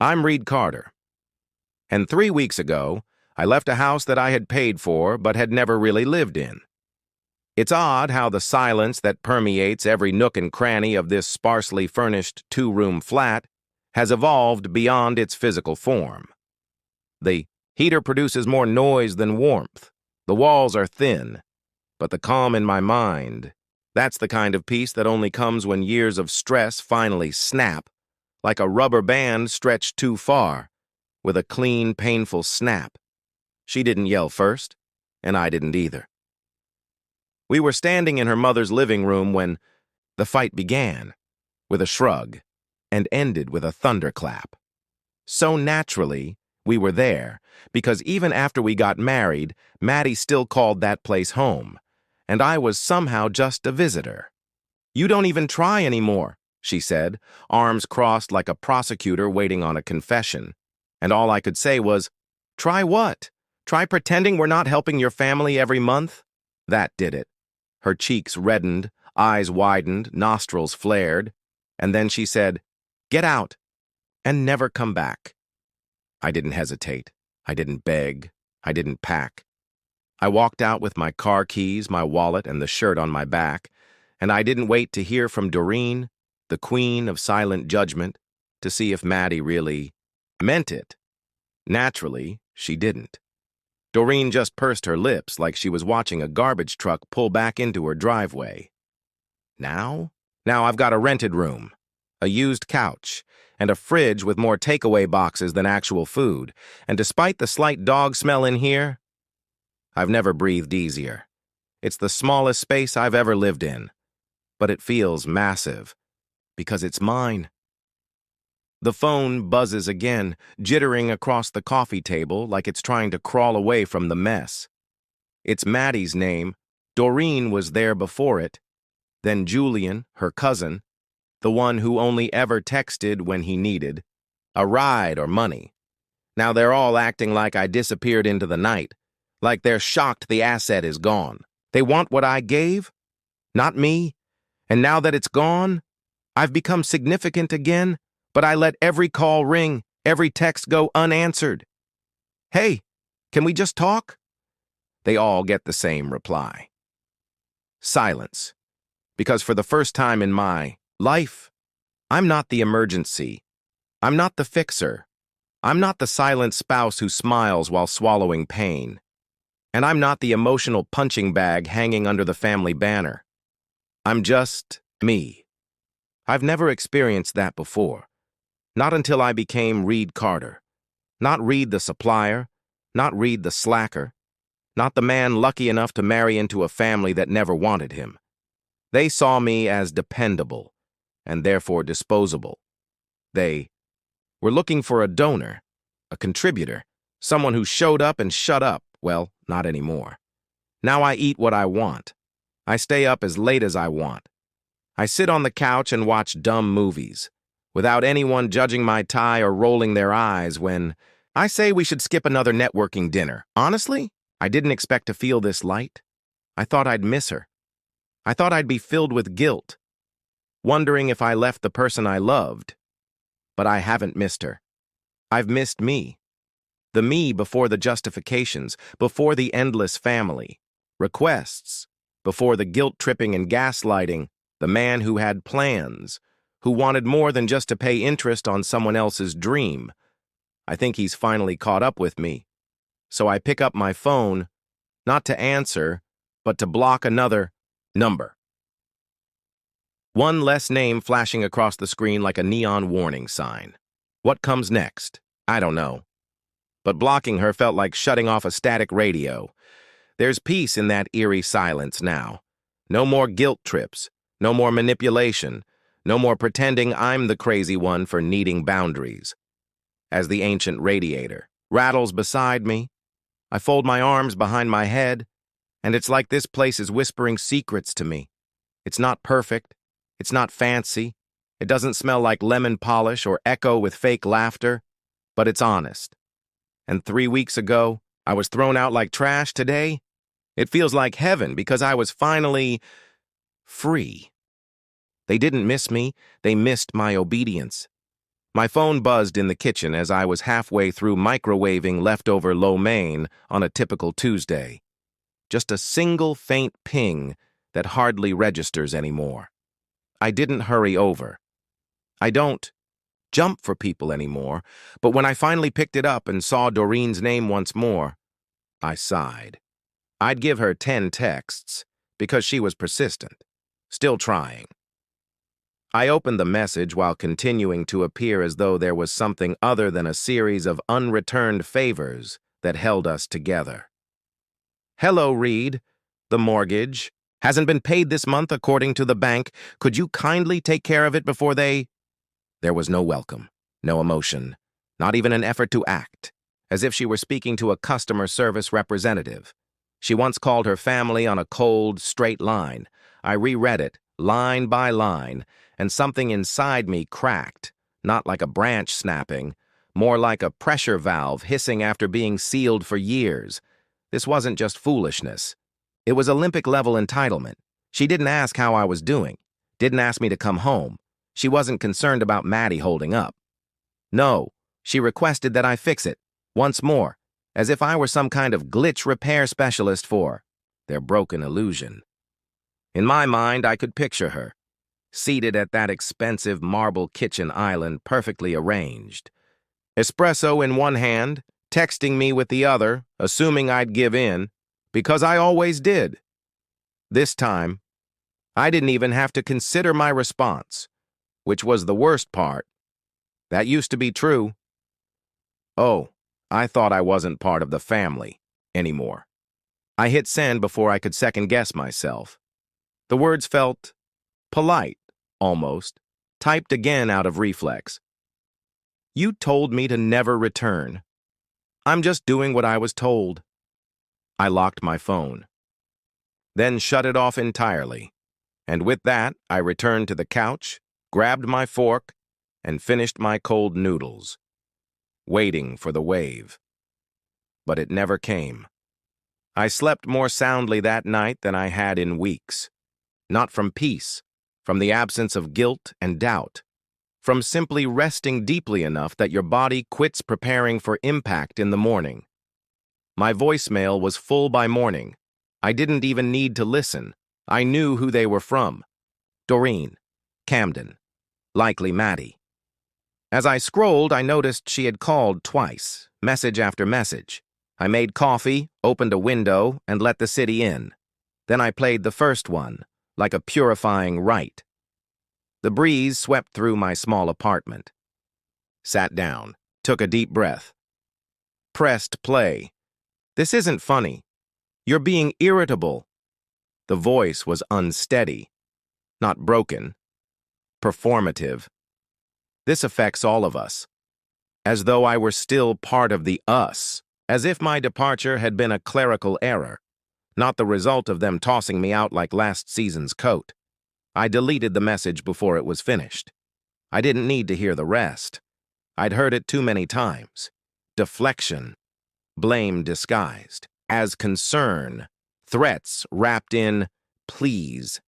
I'm Reed Carter, and 3 weeks ago, I left a house that I had paid for but had never really lived in. It's odd how the silence that permeates every nook and cranny of this sparsely furnished two-room flat has evolved beyond its physical form. The heater produces more noise than warmth. The walls are thin, but the calm in my mind, that's the kind of peace that only comes when years of stress finally snap, like a rubber band stretched too far, with a clean, painful snap. She didn't yell first, and I didn't either. We were standing in her mother's living room when the fight began, with a shrug, and ended with a thunderclap. So naturally, we were there, because even after we got married, Maddie still called that place home, and I was somehow just a visitor. "You don't even try anymore," she said, arms crossed like a prosecutor waiting on a confession. And all I could say was, "Try what? Try pretending we're not helping your family every month?" That did it. Her cheeks reddened, eyes widened, nostrils flared, and then she said, "Get out, and never come back." I didn't hesitate. I didn't beg. I didn't pack. I walked out with my car keys, my wallet, and the shirt on my back, and I didn't wait to hear from Doreen, the queen of silent judgment, to see if Maddie really meant it. Naturally, she didn't. Doreen just pursed her lips like she was watching a garbage truck pull back into her driveway. Now I've got a rented room, a used couch, and a fridge with more takeaway boxes than actual food, and despite the slight dog smell in here, I've never breathed easier. It's the smallest space I've ever lived in, but it feels massive, because it's mine. The phone buzzes again, jittering across the coffee table like it's trying to crawl away from the mess. It's Maddie's name. Doreen was there before it. Then Julian, her cousin, the one who only ever texted when he needed a ride or money. Now they're all acting like I disappeared into the night, like they're shocked the asset is gone. They want what I gave, not me. And now that it's gone, I've become significant again, but I let every call ring, every text go unanswered. "Hey, can we just talk?" They all get the same reply. Silence. Because for the first time in my life, I'm not the emergency. I'm not the fixer. I'm not the silent spouse who smiles while swallowing pain. And I'm not the emotional punching bag hanging under the family banner. I'm just me. I've never experienced that before. Not until I became Reed Carter. Not Reed the supplier, not Reed the slacker, not the man lucky enough to marry into a family that never wanted him. They saw me as dependable, and therefore disposable. They were looking for a donor, a contributor, someone who showed up and shut up. Well, not anymore. Now I eat what I want. I stay up as late as I want. I sit on the couch and watch dumb movies, without anyone judging my tie or rolling their eyes when I say we should skip another networking dinner. Honestly, I didn't expect to feel this light. I thought I'd miss her. I thought I'd be filled with guilt, wondering if I left the person I loved. But I haven't missed her. I've missed me. The me before the justifications, before the endless family requests, before the guilt-tripping and gaslighting, the man who had plans, who wanted more than just to pay interest on someone else's dream. I think he's finally caught up with me. So I pick up my phone, not to answer, but to block another number. One less name flashing across the screen like a neon warning sign. What comes next? I don't know. But blocking her felt like shutting off a static radio. There's peace in that eerie silence now. No more guilt trips, no more manipulation, no more pretending I'm the crazy one for needing boundaries. As the ancient radiator rattles beside me, I fold my arms behind my head, and it's like this place is whispering secrets to me. It's not perfect. It's not fancy. It doesn't smell like lemon polish or echo with fake laughter, but it's honest. And 3 weeks ago, I was thrown out like trash. Today, it feels like heaven because I was finally free. They didn't miss me. They missed my obedience. My phone buzzed in the kitchen as I was halfway through microwaving leftover lo mein on a typical Tuesday. Just a single faint ping that hardly registers anymore. I didn't hurry over. I don't jump for people anymore, but when I finally picked it up and saw Doreen's name once more, I sighed. I'd give her 10 texts because she was persistent, still trying. I opened the message while continuing to appear as though there was something other than a series of unreturned favors that held us together. Hello, Reed. The mortgage hasn't been paid this month according to the bank. Could you kindly take care of it before they... There was no welcome, no emotion, not even an effort to act, as if she were speaking to a customer service representative. She once called her family on a cold, straight line. I reread it, line by line, and something inside me cracked, not like a branch snapping, more like a pressure valve hissing after being sealed for years. This wasn't just foolishness. It was Olympic-level entitlement. She didn't ask how I was doing, didn't ask me to come home. She wasn't concerned about Maddie holding up. No, she requested that I fix it, once more, as if I were some kind of glitch repair specialist for their broken illusion. In my mind, I could picture her, seated at that expensive marble kitchen island perfectly arranged. Espresso in one hand, texting me with the other, assuming I'd give in, because I always did. This time, I didn't even have to consider my response, which was the worst part. That used to be true. Oh, I thought I wasn't part of the family anymore. I hit send before I could second-guess myself. The words felt polite, almost, typed again out of reflex. You told me to never return. I'm just doing what I was told. I locked my phone, then shut it off entirely, and with that, I returned to the couch, grabbed my fork, and finished my cold noodles, waiting for the wave. But it never came. I slept more soundly that night than I had in weeks. Not from peace, from the absence of guilt and doubt, from simply resting deeply enough that your body quits preparing for impact in the morning. My voicemail was full by morning. I didn't even need to listen. I knew who they were from. Doreen, Camden, likely Maddie. As I scrolled, I noticed she had called twice, message after message. I made coffee, opened a window, and let the city in. Then I played the first one, like a purifying rite. The breeze swept through my small apartment. Sat down, took a deep breath. Pressed play. This isn't funny. You're being irritable. The voice was unsteady, not broken, performative. This affects all of us. As though I were still part of the us, as if my departure had been a clerical error, not the result of them tossing me out like last season's coat. I deleted the message before it was finished. I didn't need to hear the rest. I'd heard it too many times. Deflection, blame disguised as concern, threats wrapped in please.